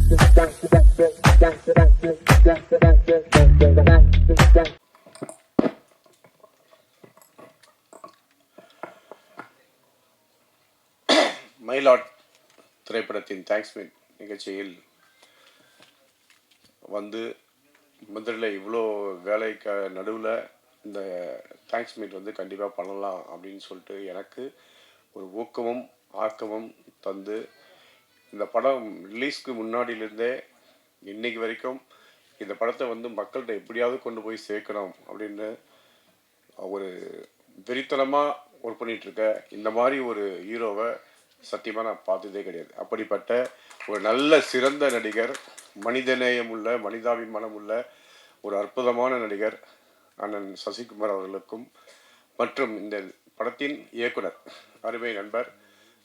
Myeloid திரைப்படத்தின் thanks meet நிகழ்ச்சியில் வந்து முதல்ல இவ்வளோ வேலைக்கு நடுவில் இந்த தேங்க்ஸ் மீட் வந்து கண்டிப்பாக பண்ணலாம் அப்படின்னு சொல்லிட்டு எனக்கு ஒரு ஊக்கமும் ஆக்கமும் தந்து இந்த படம் ரிலீஸ்க்கு முன்னாடியிலேருந்தே இன்னைக்கு வரைக்கும் இந்த படத்தை வந்து மக்கள்கிட்ட எப்படியாவது கொண்டு போய் சேர்க்கணும் அப்படின்னு ஒரு வெறித்தனமாக ஒர்க் பண்ணிகிட்ருக்க இந்த மாதிரி ஒரு ஹீரோவை சத்தியமாக நான் பார்த்ததே கிடையாது. அப்படிப்பட்ட ஒரு நல்ல சிறந்த நடிகர், மனிதநேயம் உள்ள மனிதாபிமானம் உள்ள ஒரு அற்புதமான நடிகர் அண்ணன் சசிகுமார் அவர்களுக்கும் மற்றும் இந்த படத்தின் இயக்குனர் அருமை நண்பர்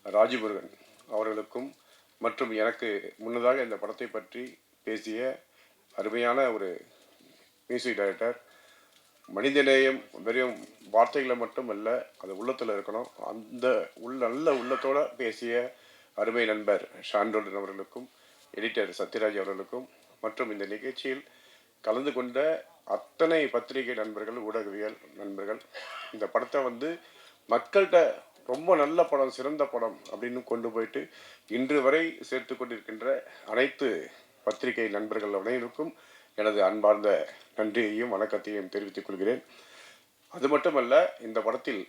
ராஜமுருகன் அவர்களுக்கும் மற்றும் எனக்கு முன்னதாக இந்த படத்தை பற்றி பேசிய அருமையான ஒரு மியூசிக் டைரக்டர், மனிதநேயம் வெறும் வார்த்தைகளை மட்டும் அல்ல, அது உள்ளத்தில் இருக்கணும், அந்த நல்ல உள்ளத்தோடு பேசிய அருமை நண்பர் ஷான்ரோடன் அவர்களுக்கும் எடிட்டர் சத்யராஜ் அவர்களுக்கும் மற்றும் இந்த நிகழ்ச்சியில் கலந்து கொண்ட அத்தனை பத்திரிகை நண்பர்கள், ஊடகவியல் நண்பர்கள், இந்த படத்தை வந்து மக்கள்கிட்ட ரொம்ப நல்ல படம், சிறந்த படம் அப்படின்னு கொண்டு போயிட்டு இன்று வரை சேர்த்து கொண்டிருக்கின்ற அனைத்து பத்திரிகை நண்பர்கள் அனைவருக்கும் எனது அன்பார்ந்த நன்றியையும் வணக்கத்தையும் தெரிவித்துக் கொள்கிறேன். அது மட்டுமல்ல, இந்த படத்தில்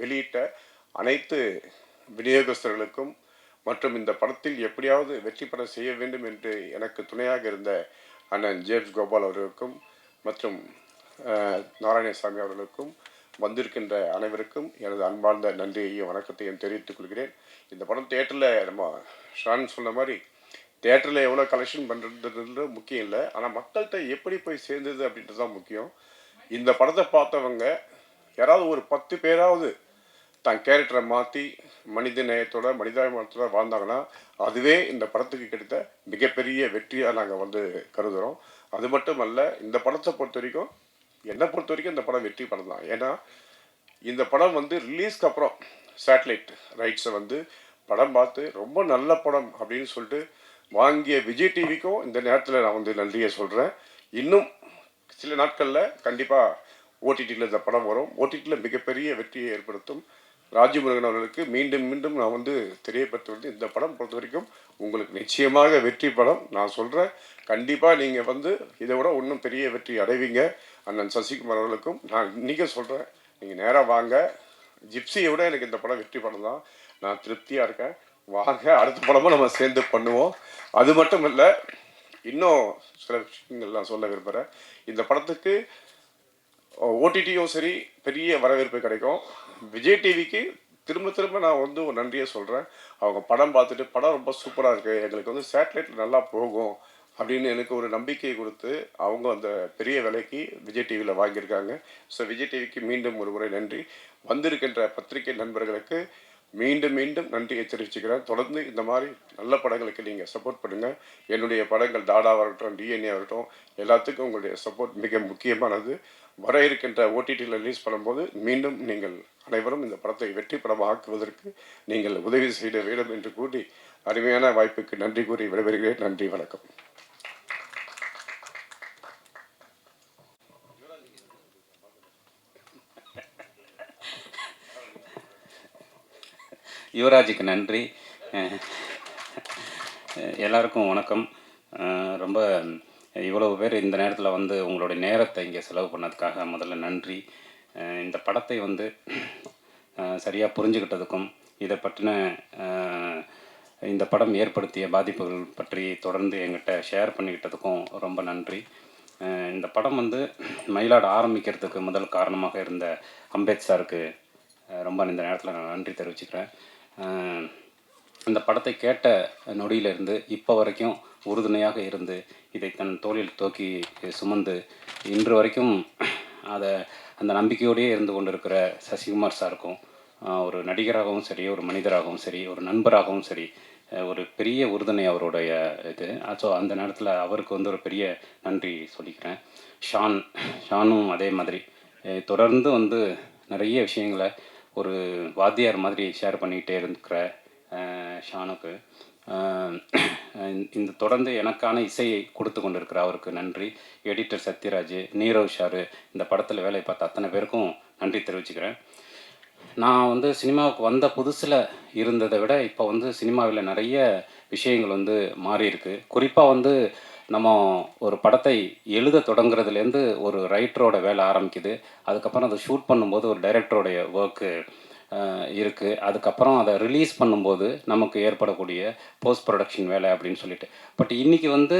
வெளியிட்ட அனைத்து விநியோகஸ்தர்களுக்கும் மற்றும் இந்த படத்தில் எப்படியாவது வெற்றி பெற செய்ய வேண்டும் என்று எனக்கு துணையாக இருந்த அண்ணன் ஜேம்ஸ் கோபால் அவர்களுக்கும் மற்றும் நாராயணசாமி அவர்களுக்கும் வந்திருக்கின்ற அனைவருக்கும் எனது அன்பார்ந்த நன்றியையும் வணக்கத்தையும் தெரிவித்துக் கொள்கிறேன். இந்த படம் தியேட்டரில் நம்ம ஷான் சொன்ன மாதிரி தியேட்டரில் எவ்வளோ கலெக்ஷன் பண்ணுறது முக்கியம் இல்லை, ஆனால் மக்கள்கிட்ட எப்படி போய் சேர்ந்தது அப்படின்றது தான் முக்கியம். இந்த படத்தை பார்த்தவங்க யாராவது ஒரு 10 பேராவது தன் கேரக்டரை மாற்றி மனித நேயத்தோட மனிதாபிமானத்தோட வாழ்ந்தாங்கன்னா அதுவே இந்த படத்துக்கு கிடைத்த மிகப்பெரிய வெற்றியாக நாங்கள் வந்து கருதுகிறோம். அது மட்டும் அல்ல, இந்த படத்தை பொறுத்த வரைக்கும் என்னை பொறுத்த வரைக்கும் இந்த படம் வெற்றி படம் தான். ஏன்னா இந்த படம் வந்து ரிலீஸ்க்கு அப்புறம் சேட்டலைட் ரைட்ஸை வந்து படம் பார்த்து ரொம்ப நல்ல படம் அப்படின்னு சொல்லிட்டு வாங்கிய விஜய் டிவிக்கும் இந்த நேரத்தில் நான் வந்து நன்றியை சொல்கிறேன். இன்னும் சில நாட்களில் கண்டிப்பாக ஓடிடியில் இந்த படம் வரும். ஓடிடியில் மிகப்பெரிய வெற்றியை ஏற்படுத்தும். ராஜமுருகன் அவர்களுக்கு மீண்டும் மீண்டும் நான் வந்து தெரியப்படுத்துவது, இந்த படம் பொறுத்த வரைக்கும் உங்களுக்கு நிச்சயமாக வெற்றி படம். நான் சொல்கிறேன், கண்டிப்பாக நீங்கள் வந்து இதை விட இன்னும் பெரிய வெற்றி அடைவீங்க. அண்ணன் சசிகுமார் அவர்களுக்கும் நான் இன்றைக்கே சொல்கிறேன், நீங்கள் நேராக வாங்க. ஜிப்சியை விட எனக்கு இந்த படம் வெற்றி படம் தான். நான் திருப்தியாக இருக்கேன். வாங்க, அடுத்த படமும் நம்ம சேர்ந்து பண்ணுவோம். அது மட்டும் இல்லை, இன்னும் சில விஷயங்கள் நான் சொல்ல விரும்புகிறேன். இந்த படத்துக்கு ஓடிடியும் சரி பெரிய வரவேற்பு கிடைக்கும். விஜய் டிவிக்கு திரும்ப திரும்ப நான் வந்து ஒரு நன்றியை சொல்கிறேன். அவங்க படம் பார்த்துட்டு படம் ரொம்ப சூப்பராக இருக்குது, எங்களுக்கு வந்து சேட்டலைட்டில் நல்லா போகும் அப்படின்னு எனக்கு ஒரு நம்பிக்கையை கொடுத்து அவங்க அந்த பெரிய விலைக்கு விஜய் டிவியில் வாங்கியிருக்காங்க. ஸோ விஜய் டிவிக்கு மீண்டும் ஒரு முறை நன்றி. வந்திருக்கின்ற பத்திரிகை நண்பர்களுக்கு மீண்டும் மீண்டும் நன்றியை தெரிவிச்சுக்கிறேன். தொடர்ந்து இந்த மாதிரி நல்ல படங்களுக்கு நீங்கள் சப்போர்ட் பண்ணுங்கள். என்னுடைய படங்கள் தாடாவாகட்டும், டிஎன்ஏ ஆகட்டும், எல்லாத்துக்கும் உங்களுடைய சப்போர்ட் மிக முக்கியமானது. வர இருக்கின்ற ஓடிடியில் ரிலீஸ் பண்ணும்போது மீண்டும் நீங்கள் அனைவரும் இந்த படத்தை வெற்றி படமாக ஆக்குவதற்கு நீங்கள் உதவி செய்ய வேண்டும் என்று கூறி அருமையான வாய்ப்புக்கு நன்றி கூறி விடைபெறுகிறேன். நன்றி, வணக்கம். யுவராஜுக்கு நன்றி. எல்லாருக்கும் வணக்கம். ரொம்ப இவ்வளவு பேர் இந்த நேரத்தில் வந்து உங்களுடைய நேரத்தை இங்கே செலவு பண்ணதுக்காக முதல்ல நன்றி. இந்த படத்தை வந்து சரியாக புரிஞ்சுக்கிட்டதுக்கும் இதை பற்றின இந்த படம் ஏற்படுத்திய பாதிப்புகள் பற்றி தொடர்ந்து எங்கிட்ட ஷேர் பண்ணிக்கிட்டதுக்கும் ரொம்ப நன்றி. இந்த படம் வந்து மயிலாட ஆரம்பிக்கிறதுக்கு முதல் காரணமாக இருந்த அம்பேத் சாருக்கு ரொம்ப இந்த நேரத்தில் நான் நன்றி தெரிவிச்சுக்கிறேன். இந்த படத்தை கேட்ட நொடியிலிருந்து இப்போ வரைக்கும் உறுதுணையாக இருந்து இதை தன் தோளில் தூக்கி சுமந்து இன்று வரைக்கும் அந்த நம்பிக்கையோடையே இருந்து கொண்டிருக்கிற சசிகுமார் சாருக்கும் ஒரு நடிகராகவும் சரி, ஒரு மனிதராகவும் சரி, ஒரு நண்பராகவும் சரி, ஒரு பெரிய உறுதுணை அவருடைய இது. ஸோ அந்த நேரத்தில் அவருக்கு வந்து ஒரு பெரிய நன்றி சொல்லிக்கிறேன். ஷானும் அதே மாதிரி தொடர்ந்து வந்து நிறைய விஷயங்களை ஒரு வாத்தியார் மாதிரி ஷேர் பண்ணிக்கிட்டே இருக்கிற ஷானுக்கு இந்த தொடர்ந்து எனக்கான இசையை கொடுத்து கொண்டிருக்கிற அவருக்கு நன்றி. எடிட்டர் சத்யராஜ், நீரவ் ஷாரு, இந்த படத்தில் வேலை பார்த்த அத்தனை பேருக்கும் நன்றி தெரிவிச்சுக்கிறேன். நான் வந்து சினிமாவுக்கு வந்த புதுசில் இருந்ததை விட இப்போ வந்து சினிமாவில் நிறைய விஷயங்கள் வந்து மாறி இருக்கு. குறிப்பாக வந்து நம்ம ஒரு படத்தை எழுத தொடங்குறதுலேருந்து ஒரு ரைட்டரோட வேலை ஆரம்பிக்குது. அதுக்கப்புறம் அதை ஷூட் பண்ணும்போது ஒரு டைரக்டரோடைய ஒர்க்கு இருக்குது. அதுக்கப்புறம் அதை ரிலீஸ் பண்ணும்போது நமக்கு ஏற்படக்கூடிய போஸ்ட் ப்ரொடக்ஷன் வேலை அப்படின்னு சொல்லிட்டு. பட் இன்றைக்கி வந்து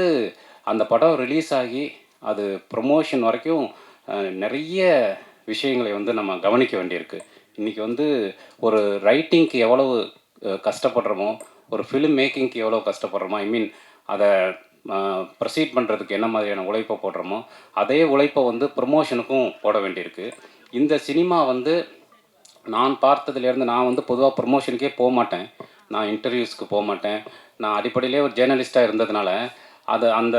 அந்த படம் ரிலீஸ் ஆகி அது ப்ரொமோஷன் வரைக்கும் நிறைய விஷயங்களை வந்து நம்ம கவனிக்க வேண்டியிருக்கு. இன்றைக்கி வந்து ஒரு ரைட்டிங்க்கு எவ்வளவு கஷ்டப்படுறோமோ, ஒரு ஃபிலிம் மேக்கிங்க்கு எவ்வளோ கஷ்டப்படுறோமோ, ஐ மீன் அதை ப்ரொசீட் பண்ணுறதுக்கு என்ன மாதிரியான உழைப்பை போடுறோமோ, அதே உழைப்பை வந்து ப்ரொமோஷனுக்கும் போட வேண்டியிருக்கு. இந்த சினிமா வந்து நான் பார்த்ததுலேருந்து, நான் வந்து பொதுவாக ப்ரொமோஷனுக்கே போக மாட்டேன், நான் இன்டர்வியூஸ்க்கு போக மாட்டேன். நான் அடிப்படையிலே ஒரு ஜேர்னலிஸ்ட்டாக இருந்ததுனால அந்த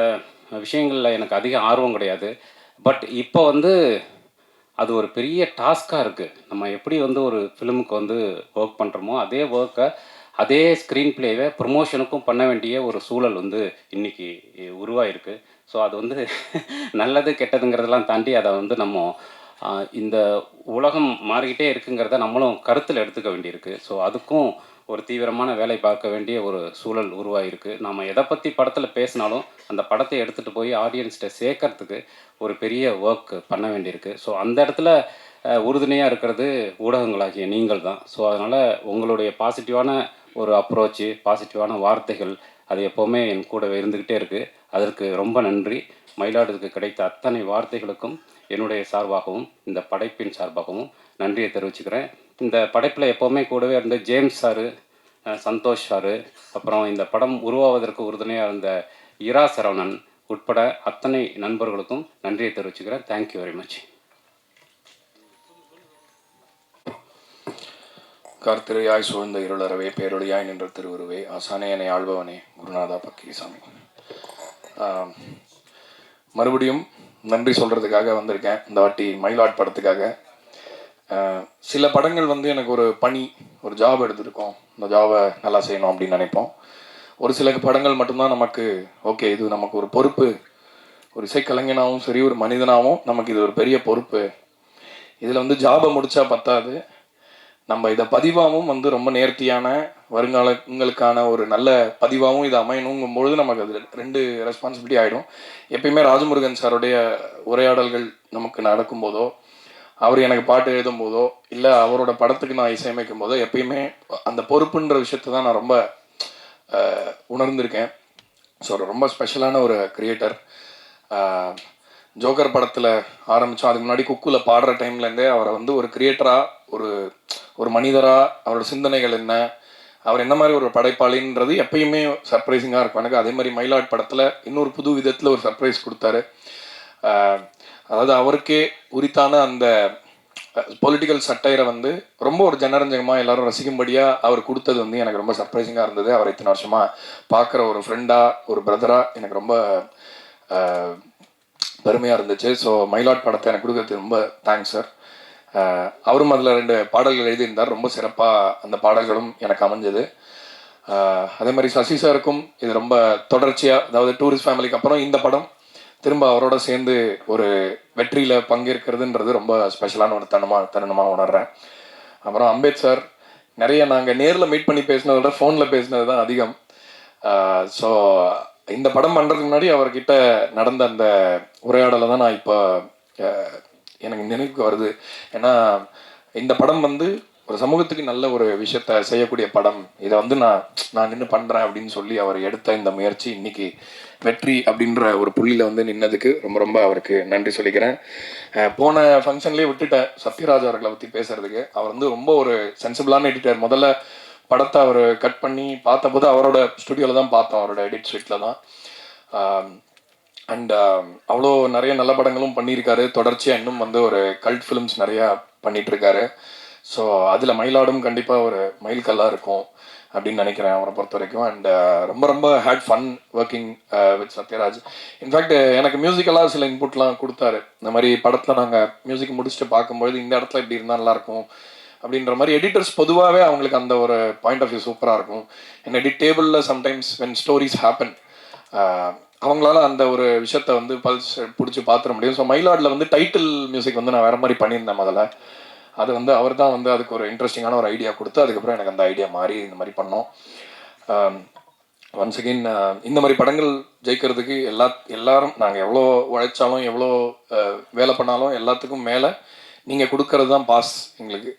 விஷயங்களில் எனக்கு அதிக ஆர்வம் கிடையாது. பட் இப்போ வந்து அது ஒரு பெரிய டாஸ்காக இருக்குது. நம்ம எப்படி வந்து ஒரு ஃபிலிமுக்கு வந்து ஒர்க் பண்ணுறோமோ, அதே ஒர்க்கை, அதே ஸ்க்ரீன் ப்ளேவை ப்ரொமோஷனுக்கும் பண்ண வேண்டிய ஒரு சூழல் வந்து இன்றைக்கி உருவாயிருக்கு. ஸோ அது வந்து நல்லது கெட்டதுங்கிறதெல்லாம் தாண்டி அதை வந்து நம்ம இந்த உலகம் மாறிக்கிட்டே இருக்குங்கிறத நம்மளும் கருத்தில் எடுத்துக்க வேண்டியிருக்கு. ஸோ அதுக்கும் ஒரு தீவிரமான வேலை பார்க்க வேண்டிய ஒரு சூழல் உருவாகிருக்கு. நாம் எதை பற்றி படத்தில் பேசினாலும் அந்த படத்தை எடுத்துகிட்டு போய் ஆடியன்ஸ்கிட்ட சேர்க்கறதுக்கு ஒரு பெரிய ஒர்க் பண்ண வேண்டியிருக்கு. ஸோ அந்த இடத்துல உறுதுணையாக இருக்கிறது ஊடகங்களாகிய நீங்கள் தான். ஸோ அதனால் உங்களுடைய பாசிட்டிவான ஒரு அப்ரோச்சு, பாசிட்டிவான வார்த்தைகள் அது எப்போவுமே என் கூடவே இருந்துக்கிட்டே இருக்குது. அதற்கு ரொம்ப நன்றி. மயிலாடுதுறைக்கு கிடைத்த அத்தனை வார்த்தைகளுக்கும் என்னுடைய சார்பாகவும் இந்த படைப்பின் சார்பாகவும் நன்றியை தெரிவிச்சுக்கிறேன். இந்த படைப்பில் எப்போவுமே கூடவே இருந்த ஜேம்ஸ் சாரு, சந்தோஷ் சாரு, அப்புறம் இந்த படம் உருவாவதற்கு உறுதுணையாக இருந்த இரா சரவணன் உட்பட அத்தனை நண்பர்களுக்கும் நன்றியை தெரிவிச்சுக்கிறேன். Thank you very much. கர்த்திரையாய் சூழ்ந்த இருளறவே பேரொழியாய் நின்ற திருவுருவே ஆசானே என்னை ஆள்பவனே குருநாதா பக்கீசாமி. மறுபடியும் நன்றி சொல்கிறதுக்காக வந்திருக்கேன். இந்த வாட்டி மயிலாட் படத்துக்காக. சில படங்கள் வந்து எனக்கு ஒரு பணி, ஒரு ஜாப் எடுத்துருக்கோம், இந்த ஜாபை நல்லா செய்யணும் அப்படின்னு நினைப்போம். ஒரு சில படங்கள் மட்டும்தான் நமக்கு ஓகே, இது நமக்கு ஒரு பொறுப்பு, ஒரு இசைக்கலைஞனாகவும் சரி ஒரு மனிதனாகவும் நமக்கு இது ஒரு பெரிய பொறுப்பு. இதில் வந்து ஜாபை முடித்தா பத்தாது, நம்ம இதை பதிவாகவும் வந்து ரொம்ப நேர்த்தியான வருங்காலங்களுக்கான ஒரு நல்ல பதிவாகவும் இது அமையணுங்கும் பொழுது நமக்கு அது 2 ரெஸ்பான்சிபிலிட்டி ஆகிடும். எப்பயுமே ராஜமுருகன் சாருடைய உரையாடல்கள் நமக்கு நடக்கும்போதோ, அவர் எனக்கு பாட்டு எழுதும் போதோ, இல்லை அவரோட படத்துக்கு நான் இசையமைக்கும் போதோ, எப்பயுமே அந்த பொறுப்புன்ற விஷயத்தை தான் நான் ரொம்ப உணர்ந்திருக்கேன். ஸோ ரொம்ப ஸ்பெஷலான ஒரு கிரியேட்டர். ஜோக்கர் படத்தில் ஆரம்பித்தோம், அதுக்கு முன்னாடி குக்குல பாடுற டைம்லேருந்தே அவரை வந்து ஒரு கிரியேட்டராக, ஒரு மனிதராக, அவரோட சிந்தனைகள் என்ன, அவர் என்ன மாதிரி ஒரு படைப்பாளின்றது எப்பயுமே சர்ப்ரைசிங்காக இருக்கும் எனக்கு. அதே மாதிரி மயிலாட் படத்தில் இன்னொரு புது விதத்தில் ஒரு சர்ப்ரைஸ் கொடுத்தாரு. அதாவது அவருக்கே உரித்தான அந்த பொலிட்டிக்கல் சட்டையரை வந்து ரொம்ப ஒரு ஜனரஞ்சகமாக எல்லாரும் ரசிக்கும்படியாக அவர் கொடுத்தது வந்து எனக்கு ரொம்ப சர்ப்ரைசிங்காக இருந்தது. அவர் இத்தனை வருஷமாக பார்க்குற ஒரு ஃப்ரெண்டாக, ஒரு பிரதராக எனக்கு ரொம்ப பெருமையாக இருந்துச்சு. ஸோ மயிலாட் படத்தை எனக்கு கொடுக்கறது ரொம்ப தேங்க்ஸ் சார். அவரும் அதில் 2 பாடல்கள் எழுதியிருந்தார். ரொம்ப சிறப்பாக அந்த பாடல்களும் எனக்கு அமைஞ்சது. அதே மாதிரி சசி சாருக்கும் இது ரொம்ப தொடர்ச்சியாக, அதாவது டூரிஸ்ட் ஃபேமிலிக்கு அப்புறம் இந்த படம் திரும்ப அவரோட சேர்ந்து ஒரு வெற்றியில் பங்கேற்கிறதுன்றது ரொம்ப ஸ்பெஷலான ஒரு தருணமாக உணர்றேன். அப்புறம் அம்பேத் சார், நிறைய நாங்கள் நேரில் மீட் பண்ணி பேசினதை விட ஃபோனில் பேசினது தான் அதிகம். ஸோ இந்த படம் பண்ணுறதுக்கு முன்னாடி அவர்கிட்ட நடந்த அந்த உரையாடலை தான் நான் இப்போ எனக்கு நினைவுக்கு வருது. ஏன்னா இந்த படம் வந்து ஒரு சமூகத்துக்கு நல்ல ஒரு விஷயத்த செய்யக்கூடிய படம், இதை வந்து நான் நின்று பண்ணுறேன் அப்படின்னு சொல்லி அவர் எடுத்த இந்த முயற்சி இன்னைக்கு வெற்றி அப்படின்ற ஒரு புள்ளியில் வந்து நின்னதுக்கு ரொம்ப ரொம்ப அவருக்கு நன்றி சொல்லிக்கிறேன். போன ஃபங்க்ஷன்லேயே விட்டுட்டேன் சத்யராஜ் அவர்களை பற்றி பேசுறதுக்கு. அவர் வந்து ரொம்ப ஒரு சென்சிபிளான எடிட்டர். முதல்ல படத்தை அவர் கட் பண்ணி பார்த்தபோது அவரோட ஸ்டுடியோவில் தான் பார்த்தோம், அவரோட எடிட் ஸ்வீட்டில் தான். அண்ட் அவ்வளோ நிறைய நல்ல படங்களும் பண்ணியிருக்காரு. தொடர்ச்சியாக இன்னும் வந்து ஒரு கல்ட் ஃபிலிம்ஸ் நிறையா பண்ணிகிட்ருக்காரு. ஸோ அதில் மயிலாடும் கண்டிப்பாக ஒரு மைல்கல்லாக இருக்கும் அப்படின்னு நினைக்கிறேன் அவரை பொறுத்த வரைக்கும். அண்ட் ரொம்ப ரொம்ப had fun working with Sathyaraj. In fact எனக்கு மியூசிக்கலாக சில இன்புட்லாம் கொடுத்தாரு. இந்த மாதிரி படத்தில் நாங்கள் மியூசிக் முடிச்சுட்டு பார்க்கும்பொழுது இந்த இடத்துல இப்படி இருந்தால் நல்லாயிருக்கும் அப்படின்ற மாதிரி எடிட்டர்ஸ் பொதுவாகவே அவங்களுக்கு அந்த ஒரு பாயிண்ட் ஆஃப் வியூ சூப்பராக இருக்கும். என் எடிட் டேபிளில் சம்டைம்ஸ் வென் ஸ்டோரிஸ் ஹேப்பன் அவங்களால அந்த ஒரு விஷயத்த வந்து பல்ஸ் பிடிச்சி பார்த்துட முடியும். ஸோ மைலாடில் வந்து டைட்டில் மியூசிக் வந்து நான் வேறு மாதிரி பண்ணியிருந்தேன் முதல்ல. அது வந்து அவர் தான் வந்து அதுக்கு ஒரு இன்ட்ரெஸ்டிங்கான ஒரு ஐடியா கொடுத்து அதுக்கப்புறம் எனக்கு அந்த ஐடியா மாறி இந்த மாதிரி பண்ணோம். ஒன்ஸ் அகெயின் இந்த மாதிரி படங்கள் ஜெயிக்கிறதுக்கு எல்லாரும் நாங்கள் எவ்வளோ உழைச்சாலும் எவ்வளோ வேலை பண்ணாலும் எல்லாத்துக்கும் மேலே நீங்கள் கொடுக்கறது தான் பாஸ் எங்களுக்கு.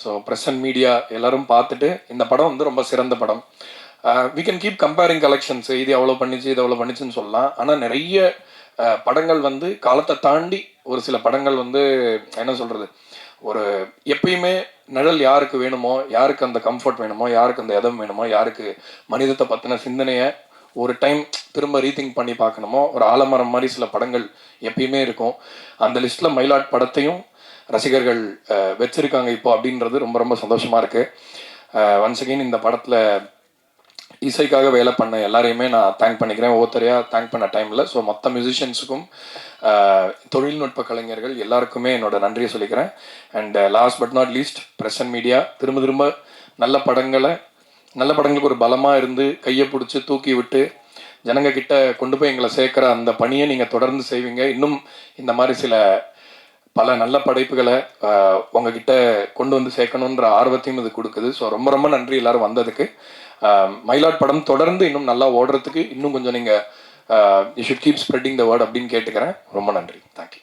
ஸோ ப்ரெஸ் அண்ட் மீடியா எல்லோரும் பார்த்துட்டு இந்த படம் வந்து ரொம்ப சிறந்த படம். We can keep comparing collections, இது எவ்வளோ பண்ணிச்சு இது எவ்வளோ பண்ணிச்சுன்னு சொல்லலாம். ஆனால் நிறைய படங்கள் வந்து காலத்தை தாண்டி ஒரு சில படங்கள் வந்து என்ன சொல்கிறது, ஒரு எப்பயுமே நிழல் யாருக்கு வேணுமோ, யாருக்கு அந்த கம்ஃபர்ட் வேணுமோ, யாருக்கு அந்த இதம் வேணுமோ, யாருக்கு மனிதத்தை பற்றின சிந்தனையை ஒரு டைம் திரும்ப ரீதிங்க் பண்ணி பார்க்கணுமோ, ஒரு ஆலமரம் மாதிரி சில படங்கள் எப்பயுமே இருக்கும். அந்த லிஸ்ட்டில் மயிலாட் படத்தையும் ரசிகர்கள் வச்சிருக்காங்க இப்போ அப்படின்றது ரொம்ப ரொம்ப சந்தோஷமாக இருக்குது. ஒன்ஸ் அகெயின் இந்த படத்தில் இசைக்காக வேலை பண்ண எல்லாரையுமே நான் தேங்க் பண்ணிக்கிறேன். ஒவ்வொருத்தரையாக தேங்க் பண்ண டைமில். ஸோ மொத்த மியூசிஷியன்ஸுக்கும் தொழில்நுட்ப கலைஞர்கள் எல்லாருக்குமே என்னோட நன்றியை சொல்லிக்கிறேன். And last but not least press and media திரும்ப நல்ல படங்களுக்கு ஒரு பலமாக இருந்து கையை பிடிச்சி தூக்கி விட்டு ஜனங்க கிட்ட கொண்டு போய் எங்களை சேர்க்குற அந்த பணியை நீங்கள் தொடர்ந்து செய்வீங்க. இன்னும் இந்த மாதிரி பல நல்ல படைப்புகளை உங்ககிட்ட கொண்டு வந்து சேர்க்கணுன்ற ஆர்வத்தையும் இது கொடுக்குது. ஸோ ரொம்ப ரொம்ப நன்றி எல்லாரும் வந்ததுக்கு. மயிலாட் படம் தொடர்ந்து இன்னும் நல்லா ஓடுறதுக்கு இன்னும் கொஞ்சம் நீங்கள் you should keep spreading the word அப்படின்னு கேட்டுக்கிறேன். ரொம்ப நன்றி. தேங்க்யூ.